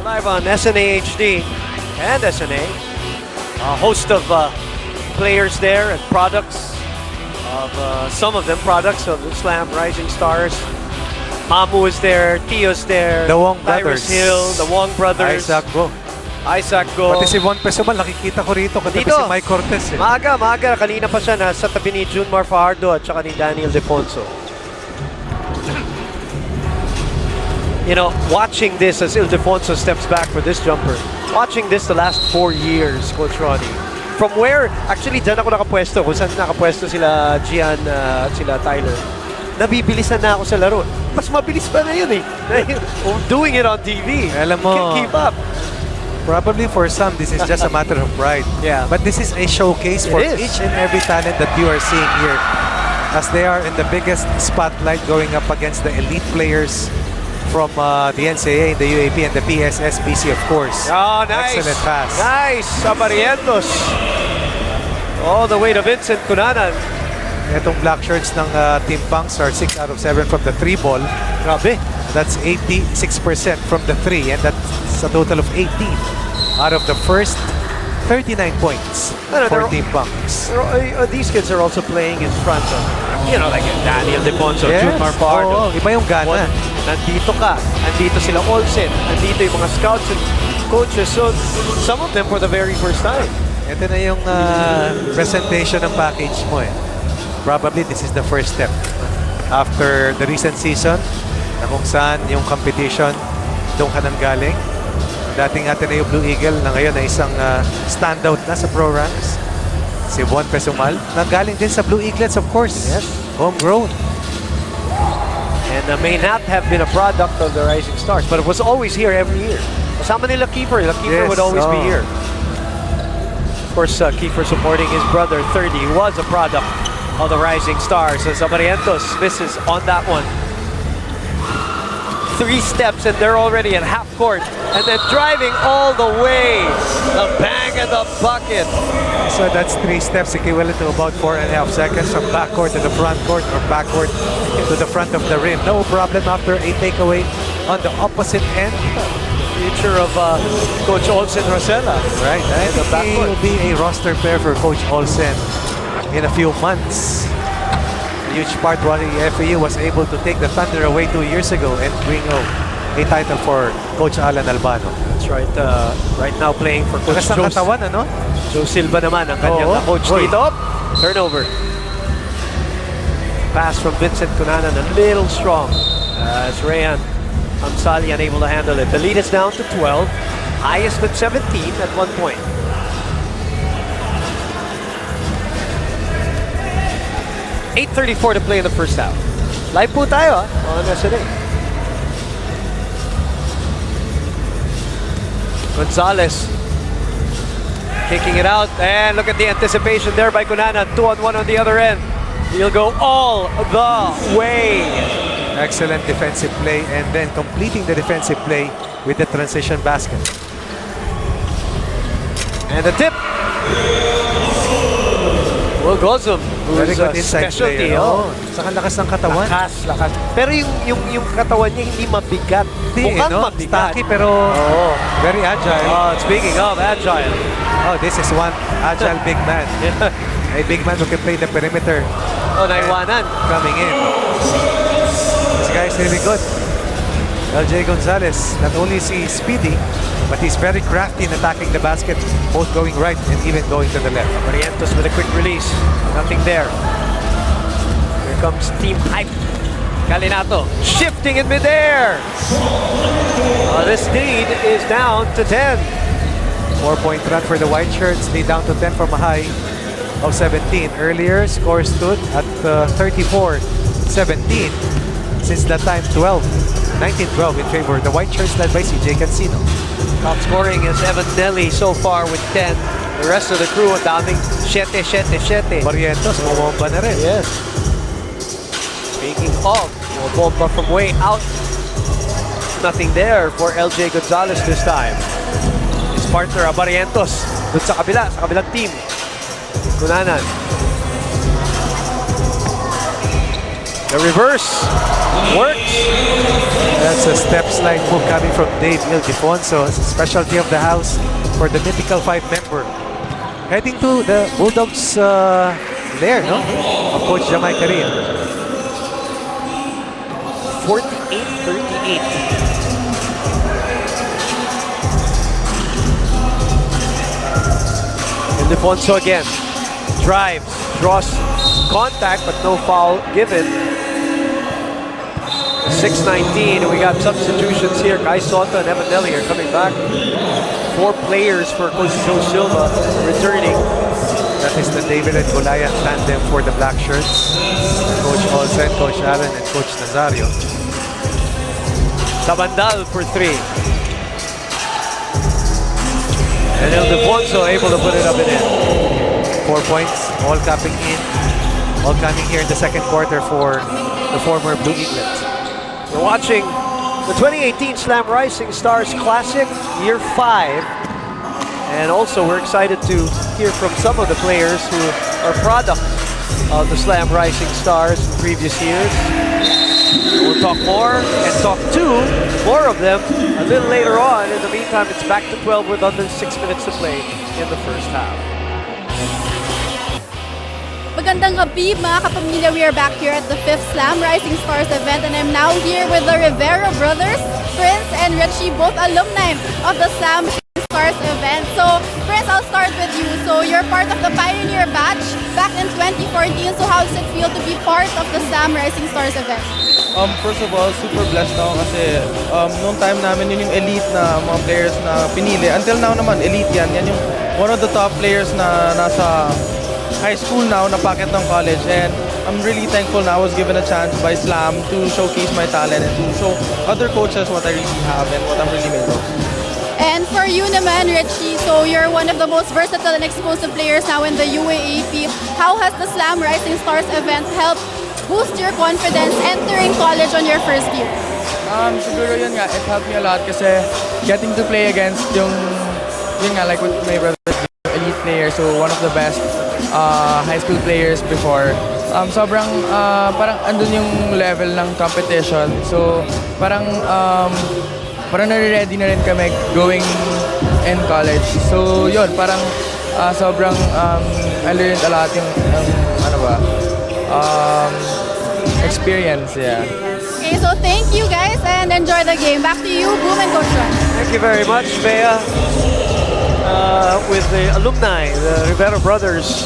Live on SNA HD and SNA. A host of players there and products of some of them products of the Slam Rising Stars. Mamu is there, Tio's there, The Wong Tyrus brothers. Hill, the Wong brothers, Isaac Go. Isaac Go. Pati si Juan Pesumal, nakikita ko rito. Katabi Dito. si Mike Cortez. Eh. Maaga. Kanina pa siya nasa tabi ni Junmar Fajardo at saka ni Daniel Defonso. You know, watching this as Ildefonso steps back for this jumper, watching this the last 4 years, Coach Ronnie, from where, actually dyan ako nakapwesto, kung saan nakapwesto sila Gian at sila Tyler, nabibilisan na ako sa laro. Mas mabilis pa na yun eh. Doing it on TV. Alam mo, Can't keep up. Probably for some, this is just a matter of pride. Yeah. But this is a showcase for It is. each and every talent that you are seeing here, as they are in the biggest spotlight going up against the elite players from the NCAA, the UAP, and the PSSBC, of course. Oh, nice. Excellent pass. Nice. Sabarientos. All the way to Vincent Cunanan. Itong black shirts ng Team Punks are 6 out of 7 from the 3 ball. Grabe. That's 86% from the 3, and that's a total of 18 out of the first 39 points for Team Punks. These kids are also playing in front of, you know, like Daniel Defonso, Junmar Fajardo. Iba yung gana. Nandito ka. Nandito sila Olsen. Nandito yung mga scouts and coaches. So, some of them for the very first time. Ito na yung presentation ng package mo eh. Probably this is the first step after the recent season na kung saan yung competition doon ka nang galing. Dating Ateneo Blue Eagle na ngayon ay isang standout na sa pro ranks. Si Juan Pesumal nanggaling din sa Blue Eaglets, of course. Yes. Homegrown. And may not have been a product of the Rising Stars, but it was always here every year. Kasama nila Kiefer. The Kiefer would always be here. Of course, Kiefer supporting his brother, 30, was a product of the Rising Stars. So Sabarientos misses on that one. 3 steps and they're already at half court. And then driving all the way. The bang and the bucket. So that's 3 steps equivalent to about 4.5 seconds from backcourt to the front court or backcourt to the front of the rim. No problem after a takeaway on the opposite end. Future of Coach Olsen Rosella. Right. I The think he backcourt. will be a roster pair for Coach Olsen in a few months. A huge part why FAU was able to take the Thunder away 2 years ago and bring home a title for Coach Alan Albano. That's right. Right now playing for Coach Lakas ng katawan, ano? Joe Silva naman ang kanyang Oo. coach Oy. dito. Turnover. Pass from Vincent Cunanan, a little strong. As Rayan Amsali unable to handle it. The lead is down to 12. Highest at 17 at one point. .8:34 to play in the first half. Live po tayo on SNA. Gonzalez kicking it out, and look at the anticipation there by Cunanan. 2-on-1 on the other end. He'll go all the way. Excellent defensive play and then completing the defensive play with the transition basket. And the tip. Will Gozum, Very who's good a inside specialty. player. Oh. Saka lakas ng katawan. Lakas. Pero yung katawan niya hindi mabigat. Hindi, Mukhang no? mabigat. Stocky pero Oh. very agile. Speaking of agile. Oh, this is one agile big man. A big man who can play the perimeter. Oh, naiwanan. Coming in. This guy is really good. LJ Gonzalez, not only is he speedy, but he's very crafty in attacking the basket, both going right and even going to the left. Barrientos with a quick release. Nothing there. Here comes Team Hype. Calinato shifting in midair. This lead is down to 10. 4-point run for the white shirts, lead down to 10 from a high of 17. Earlier, score stood at 34-17. Since that time, 19-12 in favor of the white shirts led by CJ Cancino. Top scoring is Evan Nelly so far with 10. The rest of the crew, ang daming 7. Barrientos, bumomba na rin. Yes. Speaking of, bomba from way out. Nothing there for LJ Gonzalez this time. His partner, Barrientos, dun sa kabilang team. Cunanan. The reverse works. That's a step slide move coming from Dave Ildefonso. It's a specialty of the house for the mythical 5-member. Heading to the Bulldogs lair, no? Of Coach Jamai Karim. 48-38. Ildefonso again. Drives, draws contact, but no foul given. 6:19, and we got substitutions here. Kai Soto and Evan Nelly are coming back. 4 players for Coach Joe Silva returning. That is the David and Goliath tandem for the black shirts. Coach Olsen, Coach Allen, and Coach Nazario. Sabandal for 3. And Ildefonso able to put it up and in. 4 points, all coming in. All coming here in the second quarter for the former Blue Eaglets. We're watching the 2018 Slam Rising Stars Classic, Year 5. And also we're excited to hear from some of the players who are product of the Slam Rising Stars in previous years. We'll talk more and talk to more of them a little later on. In the meantime, it's back to 12 with under 6 minutes to play in the first half. Magandang gabi mga kapamilya, we are back here at the 5th Slam Rising Stars event and I'm now here with the Rivera brothers, Prince and Richie, both alumni of the Slam Rising Stars event. So Prince, I'll start with you. So you're part of the Pioneer batch back in 2014. So how does it feel to be part of the Slam Rising Stars event? First of all, super blessed ako kasi noong time namin yun yung elite na mga players na pinili. Until now naman, elite yan. Yan yung one of the top players na nasa high school now, napakit ng college. And I'm really thankful na I was given a chance by Slam to showcase my talent and to show other coaches what I really have and what I'm really made of. And for you naman, Richie, so you're one of the most versatile and explosive players now in the UAAP. How has the Slam Rising Stars event helped boost your confidence entering college on your first year? Siguro yun nga, it helped me a lot kasi getting to play against yun nga, like with my brother, elite player, so one of the best high school players before. Sobrang parang andun yung level ng competition. So parang nare-ready na rin kami going in college. So yun, parang sobrang I learned a lot yung experience, yeah. Okay, so thank you guys and enjoy the game. Back to you, Boom and Coach Ron. Thank you very much, Bea. With the alumni, the Rivera brothers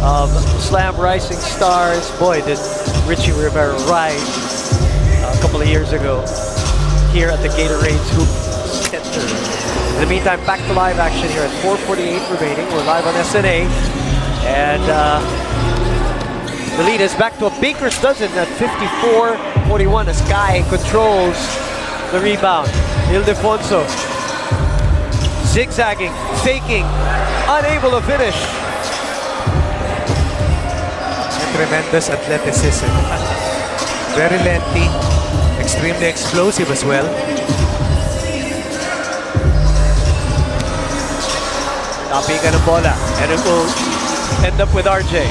of Slam Rising Stars. Boy, did Richie Rivera ride a couple of years ago here at the Gatorades Hoop Center. In the meantime, back to live action here at 4:48 remaining. We're live on SNA. And the lead is back to a baker's dozen at 54-41 as Guy controls the rebound. Ildefonso zigzagging, faking, unable to finish. Tremendous athleticism. Very lengthy, extremely explosive as well. Napigan ng bola, and it will end up with RJ.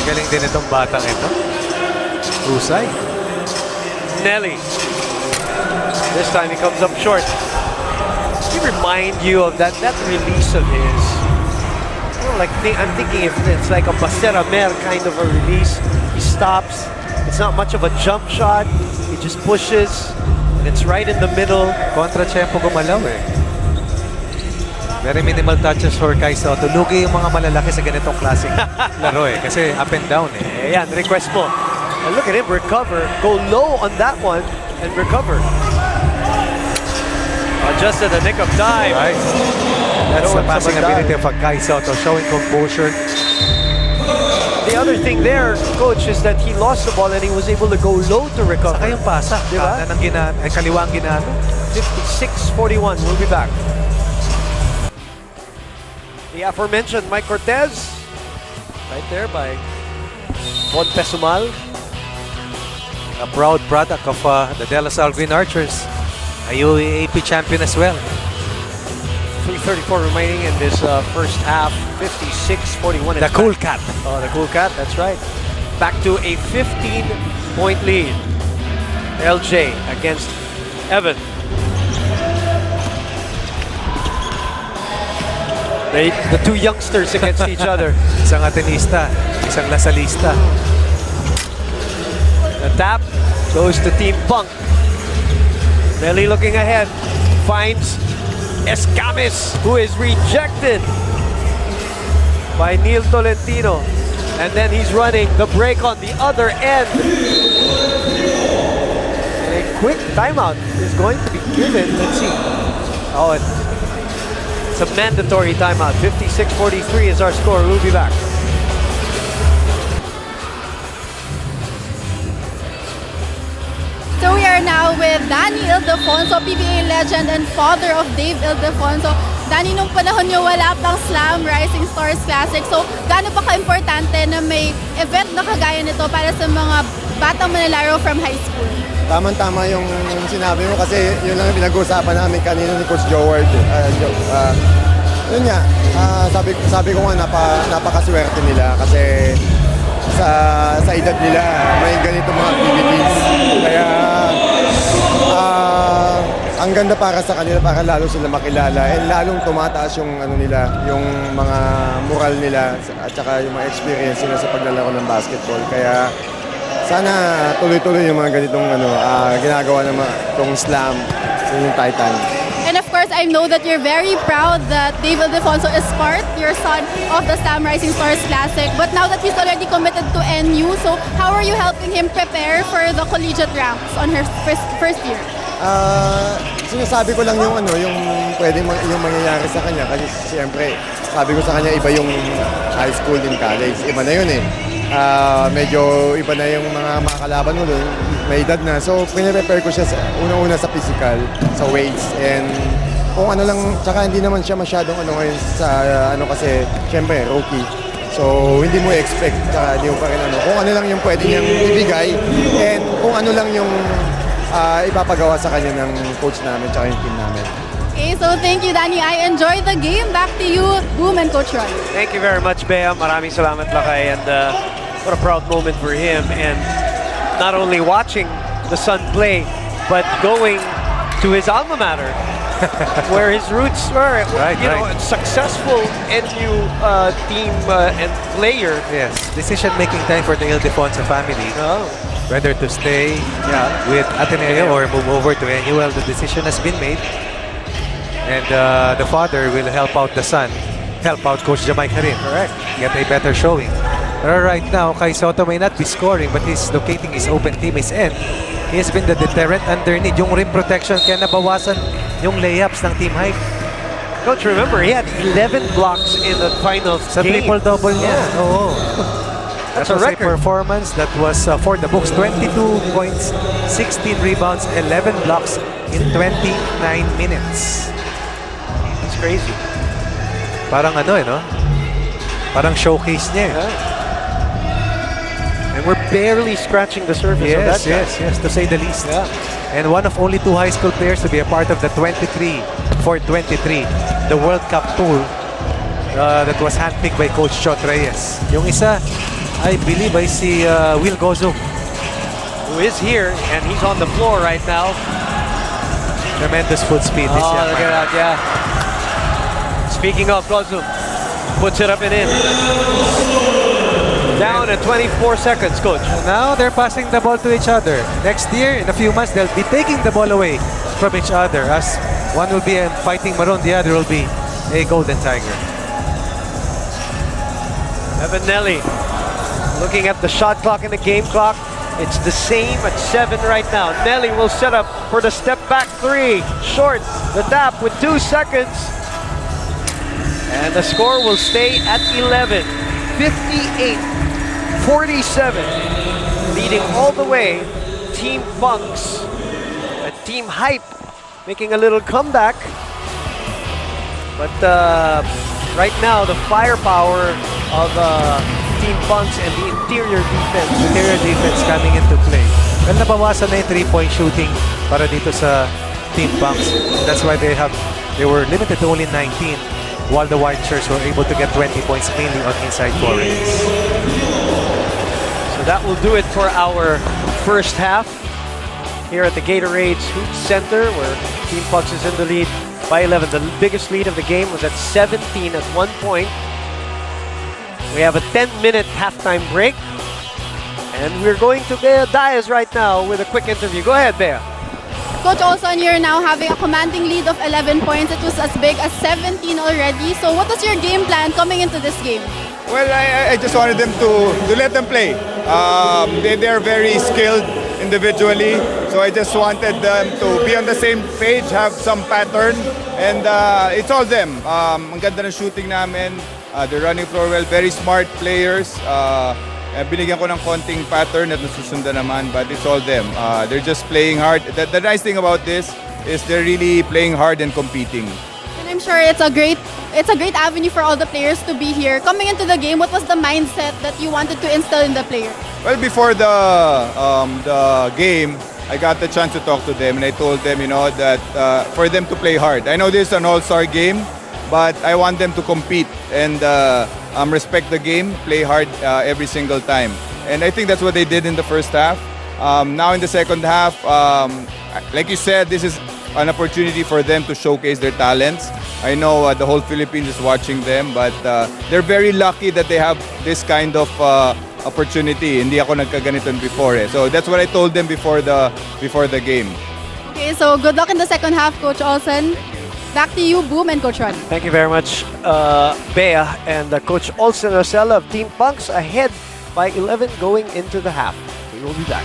Galing din itong batang ito. Husay. Nelly. This time he comes up short. He remind you of that release of his. You know, like I'm thinking if it's like a Basera Mer kind of a release. He stops. It's not much of a jump shot. He just pushes, and it's right in the middle. Kontra-tempo gumalaw eh. Very minimal touches for Kai Soto. Lugi yung mga malalaki sa ganitong klaseng laro eh. Kasi up and down eh. Ayan, request mo. And look at him recover. Go low on that one and recover. Just at the nick of time. Right. That's the passing ability of Kai Soto, showing composure. The other thing there, Coach, is that he lost the ball and he was able to go low to recover. Saka yung pasa. Diba? Kanan ang kaliwa ang ginano. 56-41. We'll be back. The aforementioned Mike Cortez, right there by Von Pesumal. A proud product of the De La Salle Green Archers. A UAAP champion as well. 3:34 remaining in this first half. 56-41. The cool cat. Oh, the cool cat. That's right. Back to a 15-point lead. LJ against Evan. The two youngsters against each other. Isang Atenista, isang Lasalista. The tap goes to Team Punk. Nelly looking ahead. Finds Escamis, who is rejected by Neil Tolentino. And then he's running the break on the other end. A quick timeout is going to be given. Let's see. Oh, it's a mandatory timeout. 56-43 is our score. We'll be back. So we are now with Danny Ildefonso, PBA legend and father of Dave Ildefonso. Danny, nung panahon nyo wala pang Slam Rising Stars Classic. So, gaano ba ka-importante na may event na kagaya nito para sa mga batang manlalaro from high school? Tama-tama yung sinabi mo kasi yun lang yung pinag-uusapan namin kanina ni Coach Joward. Yun nga, sabi ko nga napakaswerte nila kasi sa edad nila may ganito mga activities. Kaya ang ganda para sa kanila para lalo sila makilala and lalong tumataas yung ano nila, yung mga moral nila at saka yung mga experience nila sa paglalaro ng basketball. Kaya sana tuloy-tuloy yung mga ganitong ginagawa ng itong slam, yung Titan. And of course, I know that you're very proud that Dave Ildefonso is part, your son, of the Slam Rising Stars Classic. But now that he's already committed to NU, so how are you helping him prepare for the collegiate ranks on her first year? Sinasabi ko lang yung yung pwedeng yung mangyayari sa kanya kasi siyempre sabi ko sa kanya iba yung high school din college. Iba na yun eh. Medyo iba na yung mga makakalaban mo doon. May edad na. So, pinaprepare ko siya unang-una sa physical, sa weights, and kung ano lang, tsaka hindi naman siya masyadong ngayon sa kasi, syempre, rookie. So, hindi mo expect, tsaka hindi mo pa rin kung ano lang yung pwede niyang ibigay, and kung ano lang yung ipapagawa sa kanya ng coach namin, tsaka yung team namin. Okay, so thank you, Danny. I enjoyed the game. Back to you, Boom and Coach Ron. Thank you very much, Bea. Maraming salamat, Lakay. And what a proud moment for him. And not only watching the son play, but going to his alma mater, where his roots were. Right. Successful NU team and player. Yes, decision-making time for the Ildefonso family. Oh. Whether to stay with Ateneo or move over to NU. Well, the decision has been made. And the father will help out the son, help out Coach Jamaica rin. Correct. Get a better showing. Pero right now, Kai Soto may not be scoring but he's locating his open team, his end. He has been the deterrent underneath. Yung rim protection, kaya nabawasan yung layups ng team hype. Coach, remember, he had 11 blocks in the finals Sa game. triple-double niya. Oo. That's That a was record. performance that was for the books. 22 points, 16 rebounds, 11 blocks in 29 minutes. It's crazy. Parang no? Parang showcase niya. And we're barely scratching the surface of that guy. Yes, to say the least. Yeah. And one of only two high school players to be a part of the 23 for 23, the World Cup pool that was handpicked by Coach Chot Reyes. Yung isa, I believe, ay si Will Gozo. Who is here, and he's on the floor right now. Tremendous foot speed. This young Look at man. that, yeah. Speaking of, Gozu puts it up and in. Down at 24 seconds, Coach. Now they're passing the ball to each other. Next year, in a few months, they'll be taking the ball away from each other. As one will be fighting maroon, the other will be a golden tiger. Evan Nelly looking at the shot clock and the game clock. It's the same at 7 right now. Nelly will set up for the step back 3. Short, the tap with 2 seconds. And the score will stay at 11. 58-47. Leading all the way, Team Punks. And Team Hype making a little comeback. But right now, the firepower of Team Punks and the interior defense Coming into play. Well, nabawasan na yung 3-point shooting para dito sa Team Punks. That's why they they were limited to only 19, while the white shirts were able to get 20 points mainly on inside forays. So that will do it for our first half here at the Gatorade Hoops Center, where Team Pucks is in the lead by 11. The biggest lead of the game was at 17 at one point. We have a 10-minute halftime break. And we're going to Bea Diaz right now with a quick interview. Go ahead, Bea. Coach Olson, you're now having a commanding lead of 11 points. It was as big as 17 already. So what was your game plan coming into this game? Well, I just wanted them to let them play. They're very skilled individually, so I just wanted them to be on the same page, have some pattern, and it's all them. Ang ganda ng shooting namin. They're running floor well, very smart players. Binigyan ko ng konting pattern at nasusundan naman, but it's all them. They're just playing hard. The nice thing about this is they're really playing hard and competing. And I'm sure it's a great avenue for all the players to be here. Coming into the game, what was the mindset that you wanted to instill in the players? Well, before the game, I got the chance to talk to them, and I told them, that for them to play hard. I know this is an all-star game, but I want them to compete and respect the game, play hard every single time. And I think that's what they did in the first half. Now in the second half, like you said, this is an opportunity for them to showcase their talents. I know the whole Philippines is watching them, but they're very lucky that they have this kind of opportunity. Hindi ako nagkaganiton before. So that's what I told them before the game. Okay, so good luck in the second half, Coach Olson. Back to you, Boom and Coach Ron. Thank you very much, Bea, and Coach Olson Rosella of Team Punks ahead by 11 going into the half. We will be back.